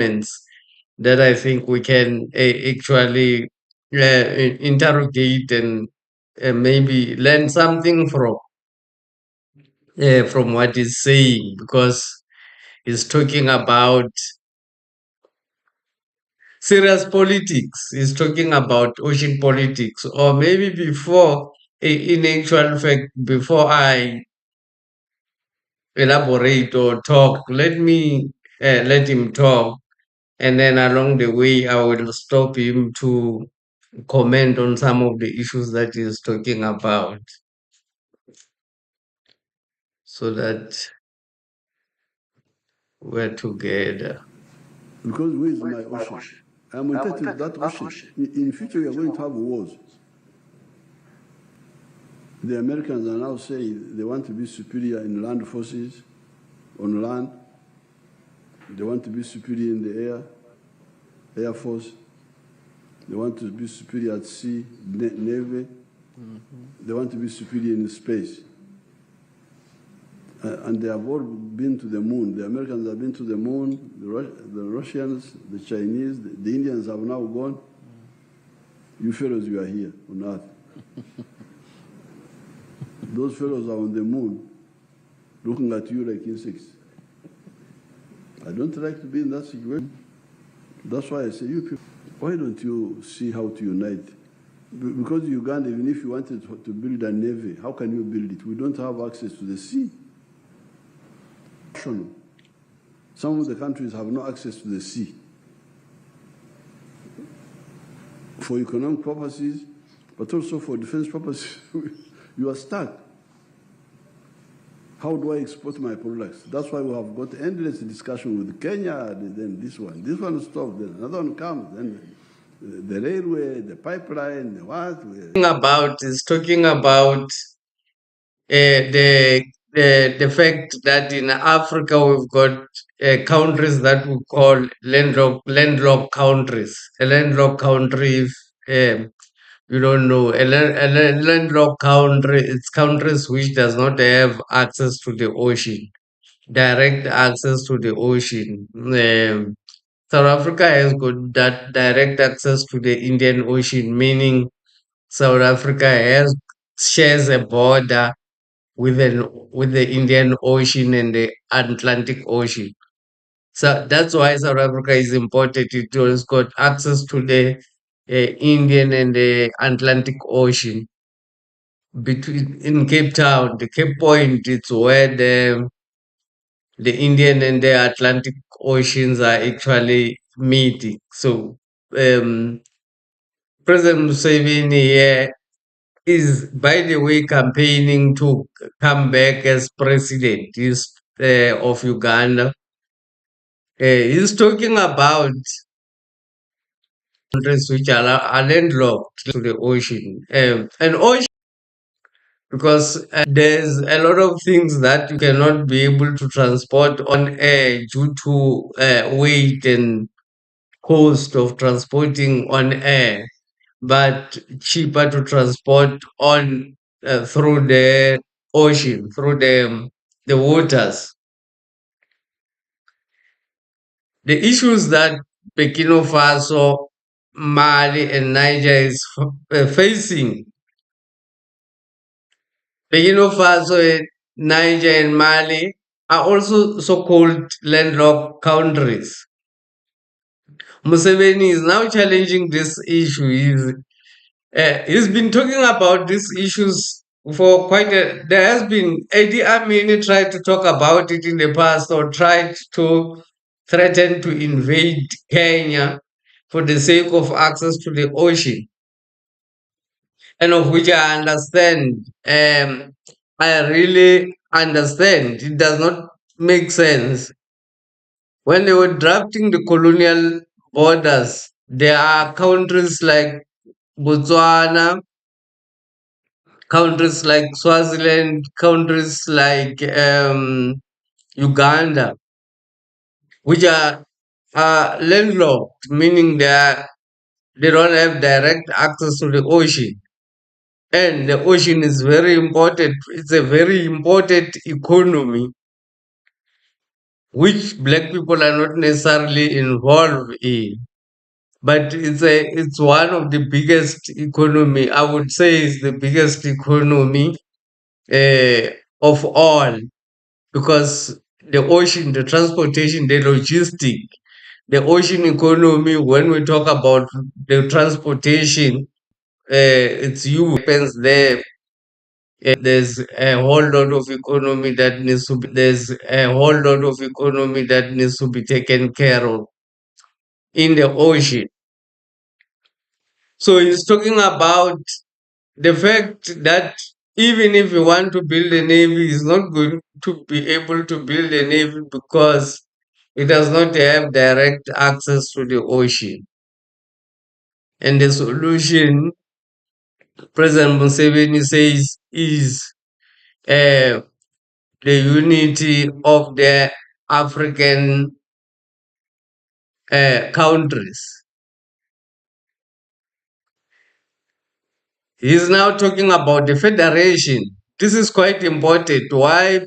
elements that I think we can actually interrogate and maybe learn something from what he's saying, because he's talking about serious politics. He's talking about ocean politics, or maybe before, in actual fact, before I elaborate or talk, let him talk, and then along the way, I will stop him to comment on some of the issues that he's talking about, so that we're together. Because where is my ocean? I'm entitled to that ocean. In future, we are going to have wars. The Americans are now saying they want to be superior in land forces, on land. They want to be superior in the air force. They want to be superior at sea, navy. They want to be superior in space. And they have all been to the moon. The Americans have been to the moon, the Russians, the Chinese, the Indians have now gone. You fellows, you are here on Earth. Those fellows are on the moon, looking at you like insects. I don't like to be in that situation. That's why I say, you people, why don't you see how to unite? Because Uganda, even if you wanted to build a navy, how can you build it? We don't have access to the sea. Some of the countries have no access to the sea. For economic purposes, but also for defense purposes, you are stuck. How do I export my products? That's why we have got endless discussion with Kenya, then this one stops, then another one comes, then the railway, the pipeline, the what? Is talking about the fact that in Africa we've got countries that we call landlocked countries. A landlocked country, if you don't know, a landlocked country, it's countries which does not have access to the ocean, direct access to the ocean. South Africa has got that direct access to the Indian Ocean, meaning South Africa has shares a border with the Indian Ocean and the Atlantic Ocean. So that's why South Africa is important. It has got access to the Indian and the Atlantic Ocean. Between in Cape Town, the Cape Point, it's where the Indian and the Atlantic Oceans are actually meeting. So um, President Museveni here is, by the way, campaigning to come back as president of Uganda. He's talking about countries which are landlocked to the ocean. And ocean, because there's a lot of things that you cannot be able to transport on air due to weight and cost of transporting on air, but cheaper to transport on through the ocean, through the waters. The issues that Burkina Faso, Mali, and Niger is facing. Burkina Faso, and Niger, and Mali are also so-called landlocked countries. Museveni is now challenging this issue. He's been talking about these issues for quite a. There has been Eddie Amin tried to talk about it in the past, or tried to threaten to invade Kenya for the sake of access to the ocean, and of which I understand. I really understand. It does not make sense. When they were drafting the colonial borders, there are countries like Botswana, countries like Swaziland, countries like Uganda, which are landlocked, meaning they don't have direct access to the ocean. And the ocean is very important. It's a very important economy which black people are not necessarily involved in. But it's one of the biggest economy. I would say it's the biggest economy of all, because the ocean, the transportation, the logistic, the ocean economy. When we talk about the transportation, it's huge. Happens there. There's a whole lot of economy that needs to be. There's a whole lot of economy that needs to be taken care of in the ocean. So he's talking about the fact that even if you want to build a navy, he's not going to be able to build a navy because it does not have direct access to the ocean. And the solution President Museveni says is uh, the unity of the African countries. He's now talking about the federation. This is quite important. Why